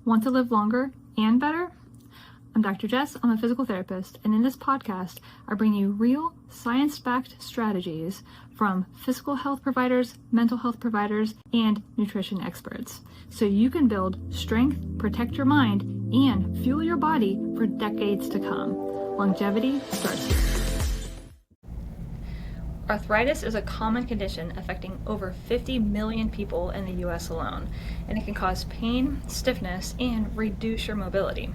Want to live longer and better? I'm Dr. Jess, I'm a physical therapist, and in this podcast, I bring you real, science-backed strategies from physical health providers, mental health providers, and nutrition experts, so you can build strength, protect your mind, and fuel your body for decades to come. Longevity starts here. Arthritis is a common condition affecting over 50 million people in the US alone, and it can cause pain, stiffness, and reduce your mobility.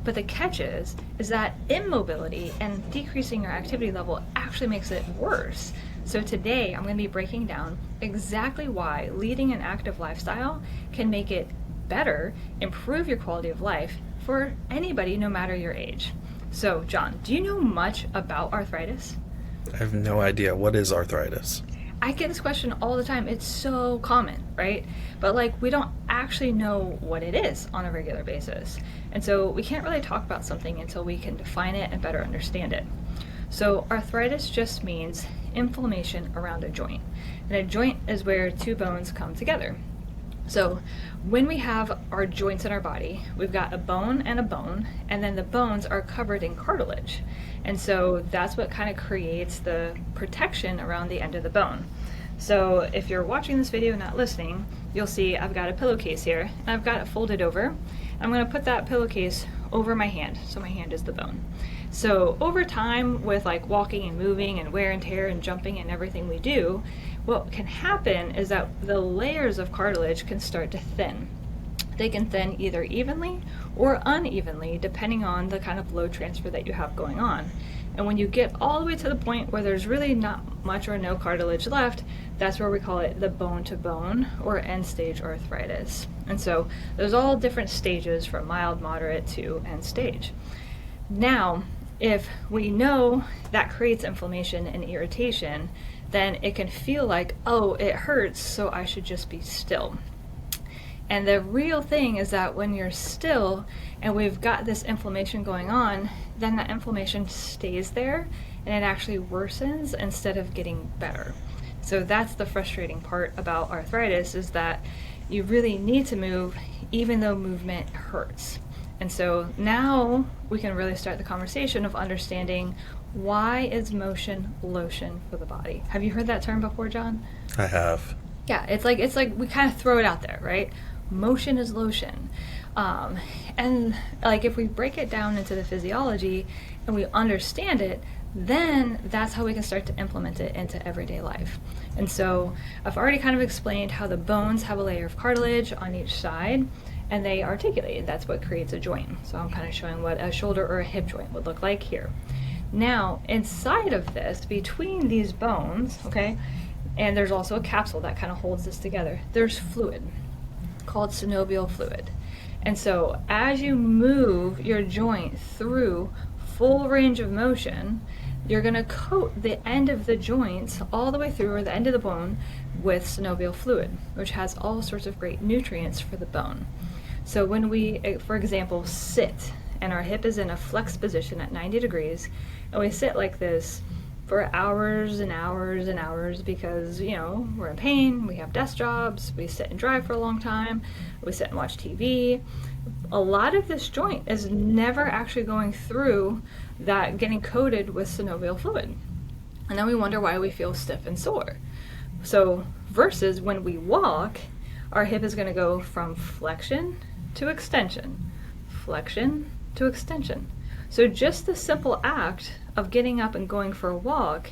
But the catch is that immobility and decreasing your activity level actually makes it worse. So today I'm going to be breaking down exactly why leading an active lifestyle can make it better, improve your quality of life for anybody, no matter your age. So John, do you know much about arthritis? I have no idea. What is arthritis? I get this question all the time. It's so common, right? But we don't actually know what it is on a regular basis. And so we can't really talk about something until we can define it and better understand it. So arthritis just means inflammation around a joint. And a joint is where two bones come together. So when we have our joints in our body, we've got a bone, and then the bones are covered in cartilage. And so that's what kind of creates the protection around the end of the bone. So if you're watching this video and not listening, you'll see I've got a pillowcase here, and I've got it folded over. I'm going to put that pillowcase over my hand, so my hand is the bone. So over time, with walking and moving and wear and tear and jumping and everything we do, what can happen is that the layers of cartilage can start to thin. They can thin either evenly or unevenly, depending on the kind of blood transfer that you have going on. And when you get all the way to the point where there's really not much or no cartilage left, that's where we call it the bone-to-bone or end-stage arthritis. And so there's all different stages from mild, moderate to end-stage. Now, if we know that creates inflammation and irritation, then it can feel like, oh, it hurts, so I should just be still. And the real thing is that when you're still and we've got this inflammation going on, then that inflammation stays there and it actually worsens instead of getting better. So that's the frustrating part about arthritis, is that you really need to move even though movement hurts. And so now we can really start the conversation of understanding, why is motion lotion for the body? Have you heard that term before, John? I have. Yeah, it's like we kind of throw it out there, right? Motion is lotion. And if we break it down into the physiology and we understand it, then that's how we can start to implement it into everyday life. And so I've already kind of explained how the bones have a layer of cartilage on each side, and they articulate. That's what creates a joint. So I'm kind of showing what a shoulder or a hip joint would look like here. Now, inside of this, between these bones, okay, and there's also a capsule that kind of holds this together, there's fluid called synovial fluid. And so as you move your joint through full range of motion, you're going to coat the end of the joints all the way through, or the end of the bone, with synovial fluid, which has all sorts of great nutrients for the bone. So when we, for example, sit, and our hip is in a flexed position at 90 degrees, and we sit like this for hours and hours and hours because, we're in pain, we have desk jobs, we sit and drive for a long time, we sit and watch TV. A lot of this joint is never actually going through that, getting coated with synovial fluid. And then we wonder why we feel stiff and sore. So versus when we walk, our hip is going to go from flexion to extension, flexion to extension. So just the simple act of getting up and going for a walk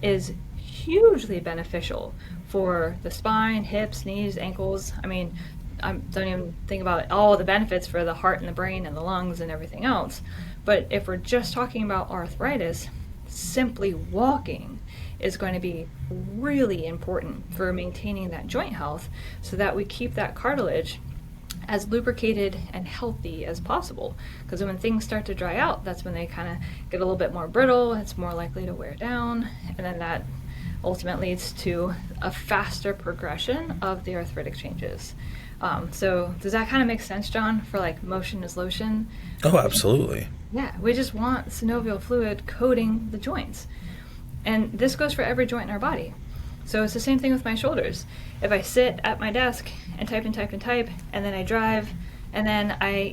is hugely beneficial for the spine, hips, knees, ankles. I mean, I don't even think about all the benefits for the heart and the brain and the lungs and everything else. But if we're just talking about arthritis, simply walking is going to be really important for maintaining that joint health, so that we keep that cartilage as lubricated and healthy as possible. Because when things start to dry out, that's when they kind of get a little bit more brittle, it's more likely to wear down, and then that ultimately leads to a faster progression of the arthritic changes. So does that kind of make sense, John, for motion is lotion? Oh, absolutely. Yeah, we just want synovial fluid coating the joints. And this goes for every joint in our body. So it's the same thing with my shoulders. If I sit at my desk and type and type and type, and then I drive and then I,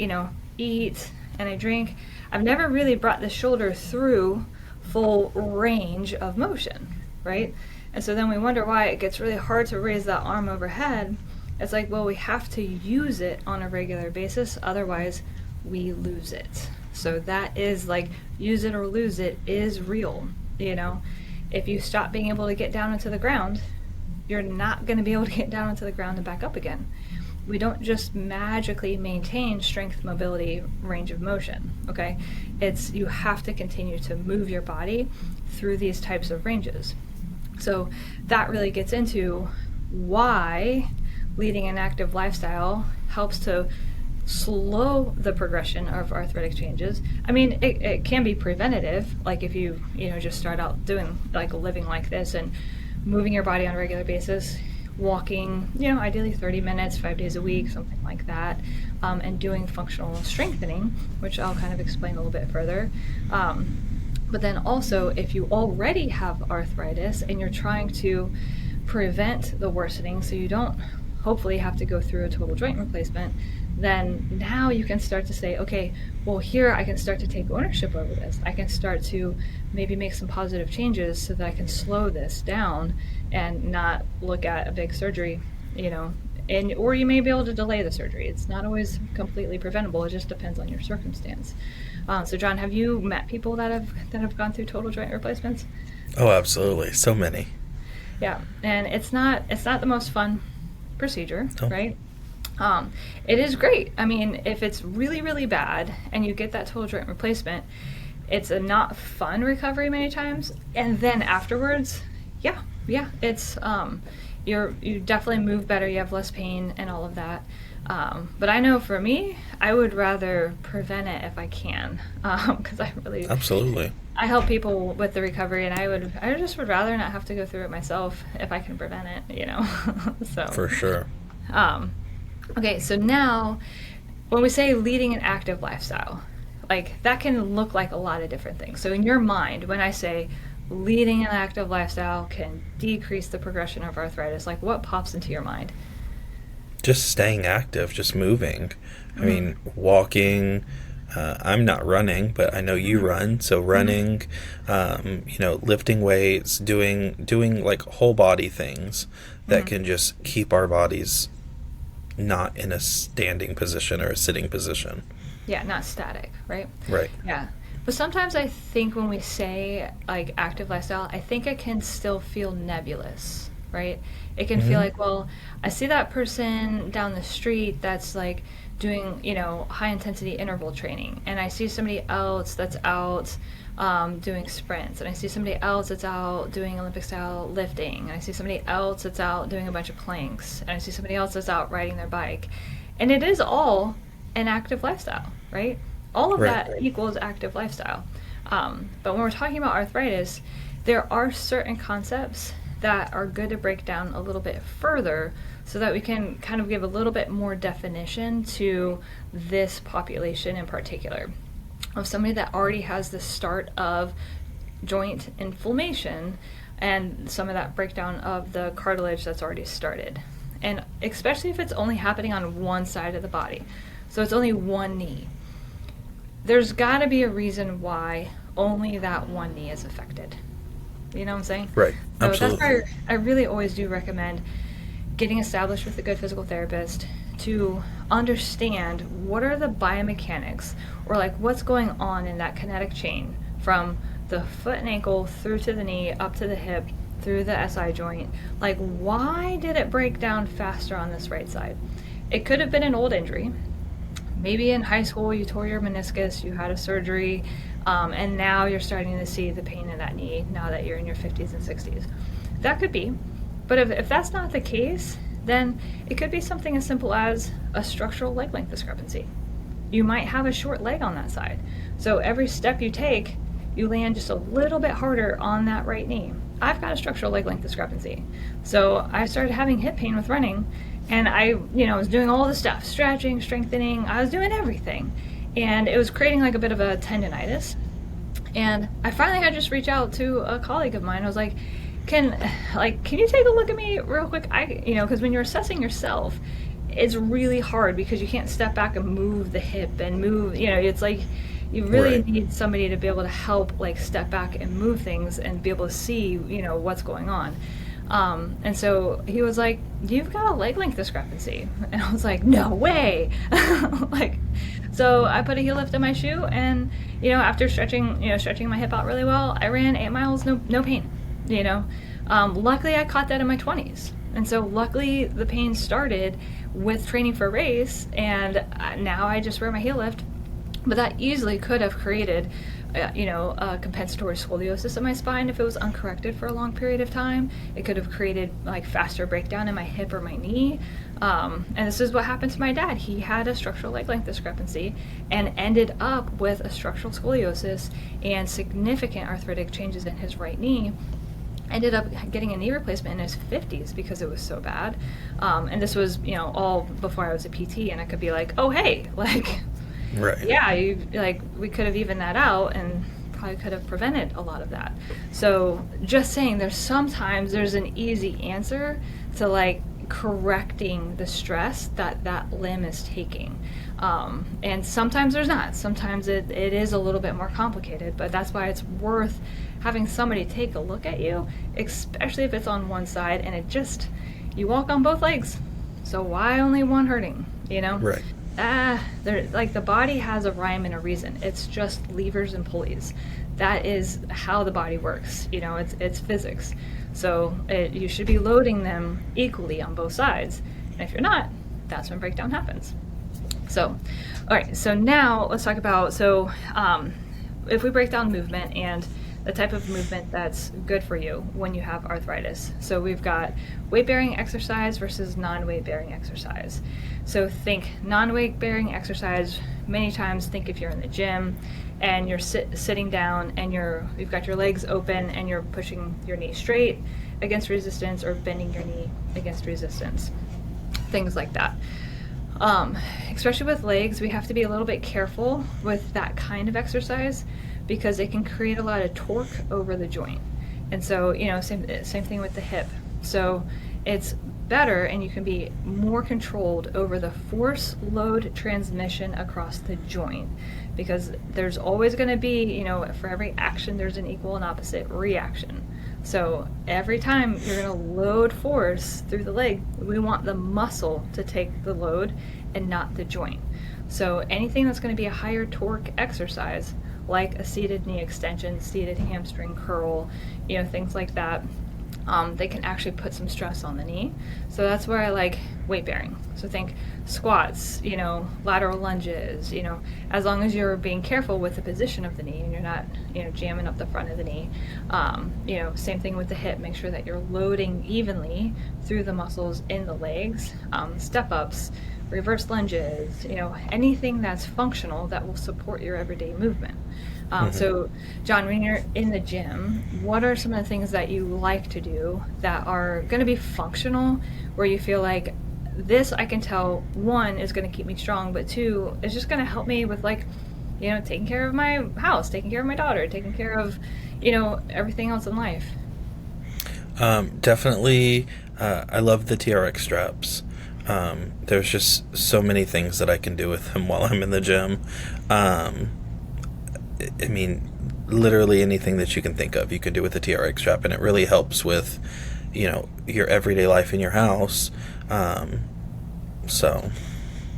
eat and I drink, I've never really brought the shoulder through full range of motion, right? And so then we wonder why it gets really hard to raise that arm overhead. It's like, well, we have to use it on a regular basis, otherwise we lose it. So that is like, use it or lose it is real. If you stop being able to get down into the ground, you're not going to be able to get down into the ground and back up again. We don't just magically maintain strength, mobility, range of motion, okay? You have to continue to move your body through these types of ranges. So that really gets into why leading an active lifestyle helps to slow the progression of arthritic changes. I mean, it can be preventative, like if you just start out doing like living like this and moving your body on a regular basis, walking, ideally 30 minutes, 5 days a week, something like that, and doing functional strengthening, which I'll kind of explain a little bit further. But then also, if you already have arthritis and you're trying to prevent the worsening so you don't hopefully have to go through a total joint replacement, then now you can start to say, okay, well, here I can start to take ownership over this. I can start to maybe make some positive changes so that I can slow this down and not look at a big surgery, or you may be able to delay the surgery. It's not always completely preventable. It just depends on your circumstance. So John, have you met people that have gone through total joint replacements? Oh, absolutely. So many. Yeah, and it's not the most fun procedure, No. right? It is great. I mean, if it's really, really bad and you get that total joint replacement, it's a not fun recovery many times. And then afterwards, yeah, it's you definitely move better. You have less pain and all of that. But I know for me, I would rather prevent it if I can, because Absolutely. I help people with the recovery, and I just would rather not have to go through it myself if I can prevent it, So For sure. Okay, so now when we say leading an active lifestyle, like that can look like a lot of different things. So in your mind, when I say leading an active lifestyle can decrease the progression of arthritis, like what pops into your mind? Just staying active, just moving. I mean, walking. I'm not running, but I know you run. So running, lifting weights, doing like whole body things that can just keep our bodies not in a standing position or a sitting position. Yeah, not static, right? Right. Yeah. But sometimes I think when we say like active lifestyle, I think it can still feel nebulous, right? It can feel like, well, I see that person down the street that's like doing, high intensity interval training, and I see somebody else that's out doing sprints, and I see somebody else that's out doing Olympic style lifting, and I see somebody else that's out doing a bunch of planks, and I see somebody else that's out riding their bike. And it is all an active lifestyle, right? All of that equals active lifestyle. But when we're talking about arthritis, there are certain concepts that are good to break down a little bit further so that we can kind of give a little bit more definition to this population in particular, of somebody that already has the start of joint inflammation and some of that breakdown of the cartilage that's already started. And especially if it's only happening on one side of the body. So it's only one knee. There's got to be a reason why only that one knee is affected. You know what I'm saying? Right. So Absolutely. that's why I really always do recommend getting established with a good physical therapist to understand what are the biomechanics, or like what's going on in that kinetic chain from the foot and ankle through to the knee, up to the hip, through the SI joint. Like, why did it break down faster on this right side? It could have been an old injury. Maybe in high school you tore your meniscus, you had a surgery, and now you're starting to see the pain in that knee now that you're in your 50s and 60s. That could be. But if that's not the case, then it could be something as simple as a structural leg length discrepancy. You might have a short leg on that side. So every step you take, you land just a little bit harder on that right knee. I've got a structural leg length discrepancy. So I started having hip pain with running, and I was doing all the stuff, stretching, strengthening, I was doing everything. And it was creating like a bit of a tendonitis. And I finally had to just reach out to a colleague of mine. I was like, can you take a look at me real quick? Because when you're assessing yourself, it's really hard because you can't step back and move the hip and move, it's like you really Right. need somebody to be able to help like step back and move things and be able to see, what's going on. And so he was like, "You've got a leg length discrepancy." And I was like, "No way." Like, so I put a heel lift in my shoe, and after stretching my hip out really well, I ran 8 miles, no pain. Luckily I caught that in my 20s, and so luckily the pain started with training for a race, and now I just wear my heel lift. But that easily could have created, a compensatory scoliosis in my spine if it was uncorrected for a long period of time. It could have created like faster breakdown in my hip or my knee. And this is what happened to my dad. He had a structural leg length discrepancy and ended up with a structural scoliosis and significant arthritic changes in his right knee. Ended up getting a knee replacement in his 50s because it was so bad. And this was, all before I was a PT, and I could be like, "Oh, hey, like, Right. yeah, we could have evened that out and probably could have prevented a lot of that." So just saying, there's an easy answer to like correcting the stress that limb is taking. And sometimes there's not. Sometimes it is a little bit more complicated, but that's why it's worth having somebody take a look at you, especially if it's on one side and you walk on both legs. So why only one hurting, Right. Like the body has a rhyme and a reason. It's just levers and pulleys. That is how the body works. It's physics. So you should be loading them equally on both sides. And if you're not, that's when breakdown happens. So, all right. So now let's talk about, if we break down movement and the type of movement that's good for you when you have arthritis. So we've got weight-bearing exercise versus non-weight-bearing exercise. So think non-weight-bearing exercise, many times think if you're in the gym and you're sitting down and you've got your legs open and you're pushing your knee straight against resistance or bending your knee against resistance, things like that. Especially with legs, we have to be a little bit careful with that kind of exercise because it can create a lot of torque over the joint. And so, same thing with the hip. So it's better and you can be more controlled over the force load transmission across the joint, because there's always going to be, for every action, there's an equal and opposite reaction. So every time you're going to load force through the leg, we want the muscle to take the load and not the joint. So anything that's going to be a higher torque exercise, like a seated knee extension, seated hamstring curl, things like that, they can actually put some stress on the knee. So that's where I like weight bearing. So think squats, lateral lunges, as long as you're being careful with the position of the knee and you're not, jamming up the front of the knee. Same thing with the hip. Make sure that you're loading evenly through the muscles in the legs. Step ups, reverse lunges, anything that's functional that will support your everyday movement. So, John, when you're in the gym, what are some of the things that you like to do that are going to be functional, where you feel like this, I can tell, one, is going to keep me strong, but two, is just going to help me with taking care of my house, taking care of my daughter, taking care of, everything else in life? Definitely, I love the TRX straps. There's just so many things that I can do with them while I'm in the gym. I mean, literally anything that you can think of, you could do with a TRX strap, and it really helps with, your everyday life in your house. So.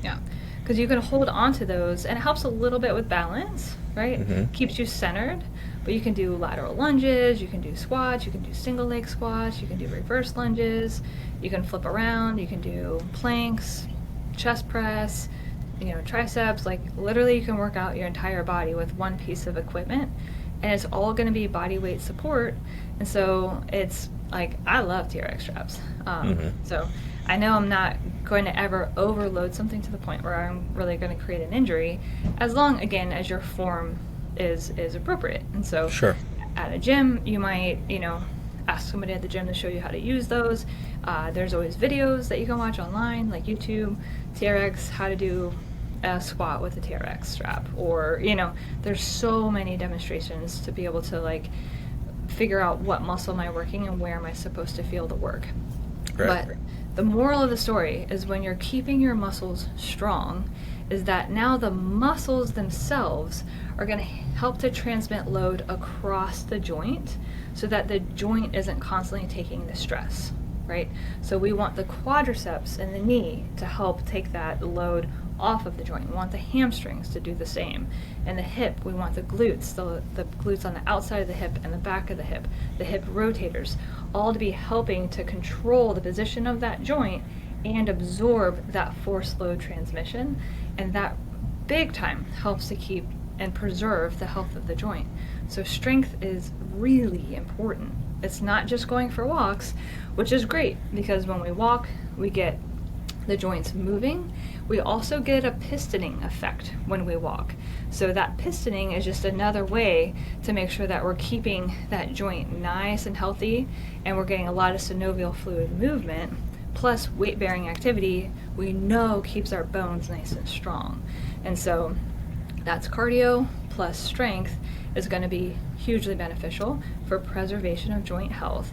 Yeah, because you can hold on to those, and it helps a little bit with balance, right? Mm-hmm. Keeps you centered, but you can do lateral lunges, you can do squats, you can do single leg squats, you can do reverse lunges, you can flip around, you can do planks, chest press, triceps. Like literally you can work out your entire body with one piece of equipment, and it's all going to be body weight support. And so it's like, I love TRX straps. So I know I'm not going to ever overload something to the point where I'm really going to create an injury, as long, again, as your form is appropriate. And so Sure. At a gym, you might, ask somebody at the gym to show you how to use those. There's always videos that you can watch online, like YouTube, TRX, how to do a squat with a TRX strap, or, there's so many demonstrations to be able to figure out what muscle am I working and where am I supposed to feel the work. Right. But the moral of the story is when you're keeping your muscles strong, is that now the muscles themselves are going to help to transmit load across the joint so that the joint isn't constantly taking the stress, right? So we want the quadriceps and the knee to help take that load off of the joint. We want the hamstrings to do the same. And the hip, we want the glutes, the glutes on the outside of the hip and the back of the hip rotators, all to be helping to control the position of that joint and absorb that force load transmission. And that big time helps to keep and preserve the health of the joint. So strength is really important. It's not just going for walks, which is great because when we walk, we get the joints moving. We also get a pistoning effect when we walk. So that pistoning is just another way to make sure that we're keeping that joint nice and healthy, and we're getting a lot of synovial fluid movement, plus weight-bearing activity we know keeps our bones nice and strong. And so that's cardio plus strength is going to be hugely beneficial for preservation of joint health.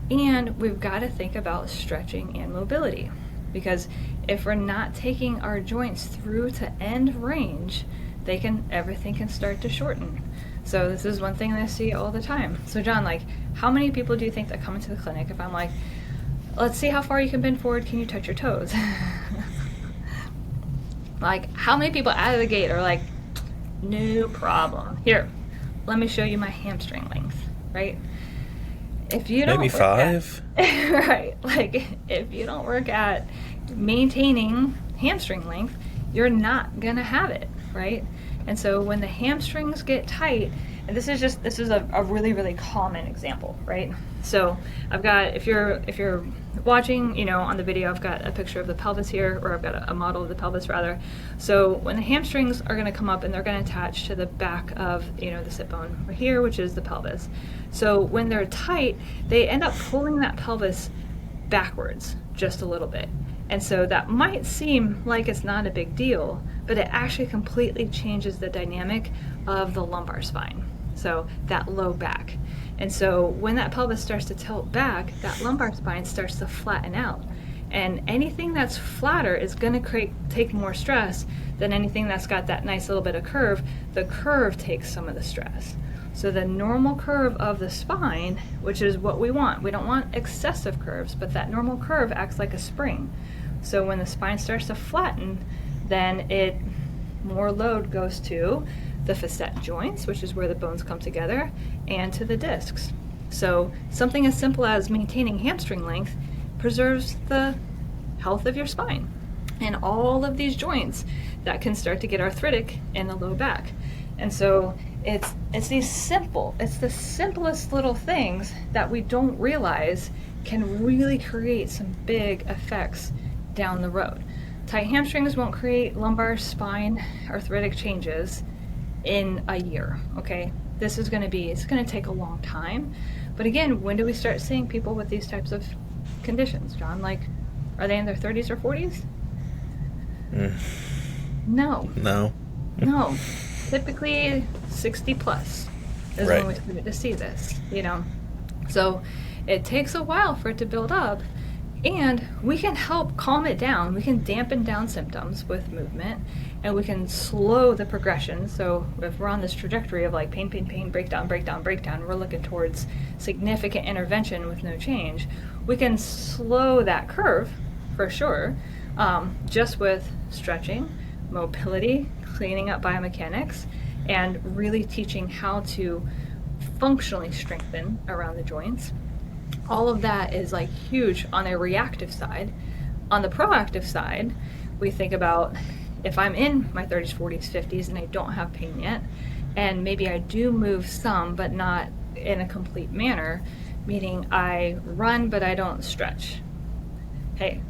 And we've got to think about stretching and mobility, because if we're not taking our joints through to end range, everything can start to shorten. So this is one thing that I see all the time. So John, like, how many people do you think that come into the clinic if I'm like, let's see how far you can bend forward, can you touch your toes? Like, how many people out of the gate are like, no problem. Here, let me show you my hamstring length, right? If you don't maybe 5, right? Like, if you don't work at maintaining hamstring length, you're not gonna have it, right? And so when the hamstrings get tight, and this is a really, really common example, right? So I've got, if you're watching, you know, on the video, I've got a picture of the pelvis here, or I've got a model of the pelvis rather. So when the hamstrings are gonna come up and they're gonna attach to the back of, you know, the sit bone right here, which is the pelvis. So when they're tight, they end up pulling that pelvis backwards just a little bit. And so that might seem like it's not a big deal, but it actually completely changes the dynamic of the lumbar spine, so that low back. And so when that pelvis starts to tilt back, that lumbar spine starts to flatten out. And anything that's flatter is going to take more stress than anything that's got that nice little bit of curve. The curve takes some of the stress. So the normal curve of the spine, which is what we want want excessive curves, but that normal curve acts like a spring. So when the spine starts to flatten, then more load goes to the facet joints, which is where the bones come together, and to the discs. So something as simple as maintaining hamstring length preserves the health of your spine and all of these joints that can start to get arthritic in the low back. And so it's the simplest little things that we don't realize can really create some big effects down the road. Tight hamstrings won't create lumbar spine arthritic changes in a year, okay? It's going to take a long time. But again, when do we start seeing people with these types of conditions, John? Like, are they in their 30s or 40s? No. Typically 60 plus is right. when we start to see this, you know? So it takes a while for it to build up, and we can help calm it down. We can dampen down symptoms with movement, and we can slow the progression. So if we're on this trajectory of like pain, breakdown, we're looking towards significant intervention with no change, we can slow that curve for sure, just with stretching, mobility, cleaning up biomechanics, and really teaching how to functionally strengthen around the joints. All of that is like huge on a reactive side. On the proactive side, we think about if I'm in my 30s, 40s, 50s, and I don't have pain yet, and maybe I do move some, but not in a complete manner, meaning I run, but I don't stretch. Hey,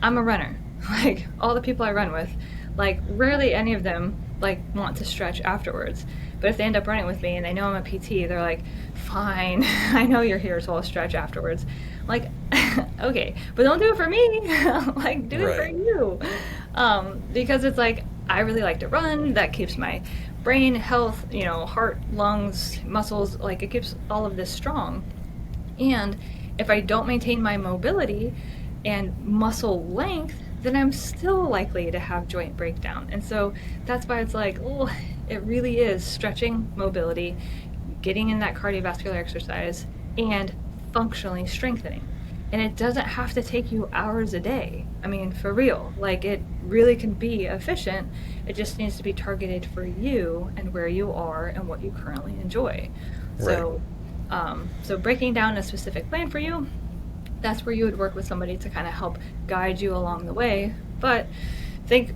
I'm a runner. Like, all the people I run with, like, rarely any of them like want to stretch afterwards. But if they end up running with me and they know I'm a PT, they're like, fine, I know you're here, so I'll stretch afterwards. Like, okay, but don't do it for me. Like, do it for you. Because it's like, I really like to run. That keeps my brain health, you know, heart, lungs, muscles, like, it keeps all of this strong. And if I don't maintain my mobility, and muscle length, then I'm still likely to have joint breakdown. And so that's why it's like, oh, it really is stretching, mobility, getting in that cardiovascular exercise, and functionally strengthening. And it doesn't have to take you hours a day. I mean, for real, like it really can be efficient. It just needs to be targeted for you and where you are and what you currently enjoy. Right. So breaking down a specific plan for you, that's where you would work with somebody to kind of help guide you along the way. But think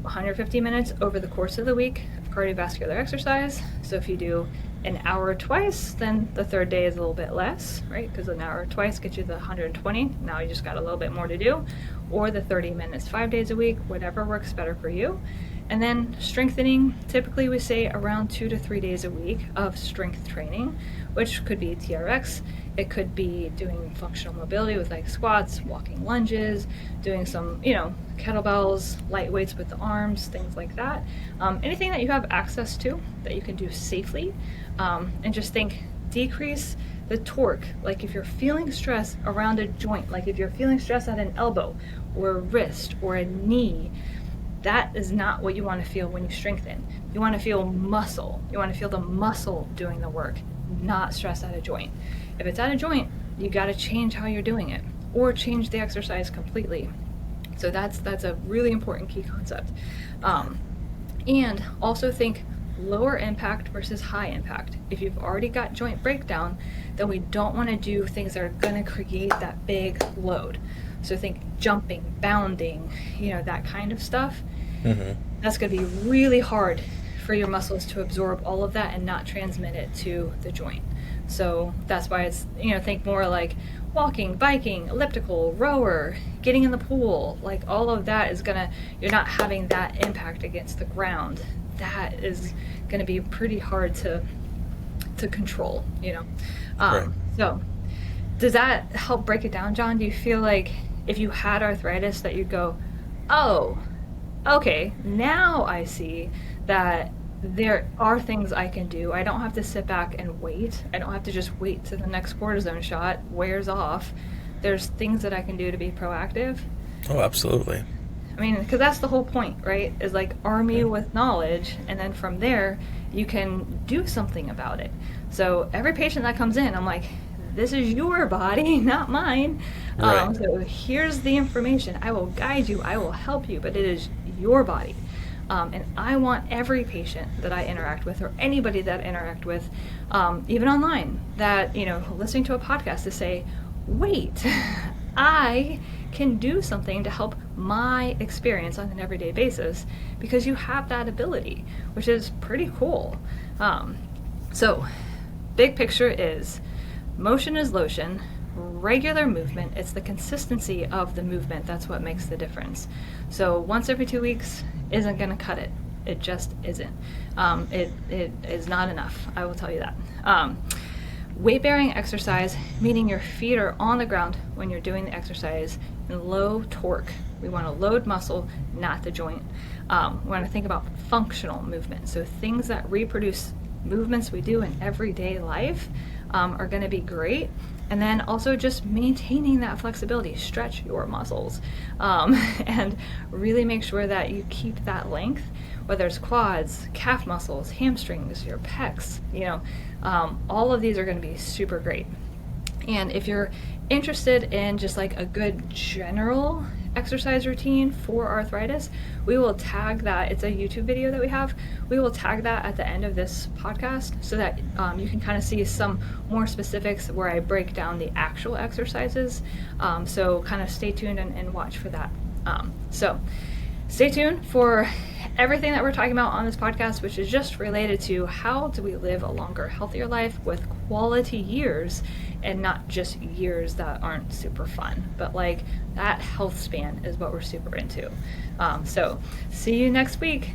150 minutes over the course of the week of cardiovascular exercise. So if you do an hour twice, then the third day is a little bit less, right? Because an hour twice gets you the 120. Now you just got a little bit more to do. Or the 30 minutes 5 days a week, whatever works better for you. And then strengthening, typically we say around 2 to 3 days a week of strength training, which could be TRX. It could be doing functional mobility with like squats, walking lunges, doing some, kettlebells, light weights with the arms, things like that. Anything that you have access to that you can do safely. And just think, decrease the torque. Like if you're feeling stress around a joint, like if you're feeling stress at an elbow or a wrist or a knee, that is not what you want to feel when you strengthen. You want to feel muscle. You want to feel the muscle doing the work, not stress at a joint. If it's at a joint, you got to change how you're doing it or change the exercise completely. So that's a really important key concept. And also think lower impact versus high impact. If you've already got joint breakdown, then we don't want to do things that are going to create that big load. So think jumping, bounding, that kind of stuff. Mm-hmm. That's going to be really hard for your muscles to absorb all of that and not transmit it to the joint. So that's why it's, think more like walking, biking, elliptical, rower, getting in the pool, like all of that is you're not having that impact against the ground. That is going to be pretty hard to control, Right. So does that help break it down, John? Do you feel like if you had arthritis that you'd go, oh, okay, now I see that there are things I can do. I don't have to sit back and wait. I don't have to just wait till the next cortisone shot wears off. There's things that I can do to be proactive. Oh, absolutely. I mean, because that's the whole point, right? Is like arm you with knowledge, and then from there, you can do something about it. So every patient that comes in, I'm like, this is your body, not mine. Right. So here's the information. I will guide you. I will help you, but it is your body. And I want every patient that I interact with, or anybody that I interact with, even online, that, listening to a podcast, to say, wait, I can do something to help my experience on an everyday basis, because you have that ability, which is pretty cool. So big picture is motion is lotion. Regular movement, it's the consistency of the movement that's what makes the difference. So once every 2 weeks isn't going to cut it. It just isn't. It is not enough, I will tell you that. Weight bearing exercise, meaning your feet are on the ground when you're doing the exercise, and low torque. We want to load muscle, not the joint. We want to think about functional movement. So things that reproduce movements we do in everyday life are going to be great. And then also just maintaining that flexibility, stretch your muscles, and really make sure that you keep that length, whether it's quads, calf muscles, hamstrings, your pecs, all of these are going to be super great. And if you're interested in just like a good general exercise routine for arthritis, we will tag that. It's a YouTube video that we have. We will tag that at the end of this podcast so that you can kind of see some more specifics where I break down the actual exercises. So kind of stay tuned and watch for that. So stay tuned for everything that we're talking about on this podcast, which is just related to how do we live a longer, healthier life with quality years, and not just years that aren't super fun, but like that health span is what we're super into. So see you next week.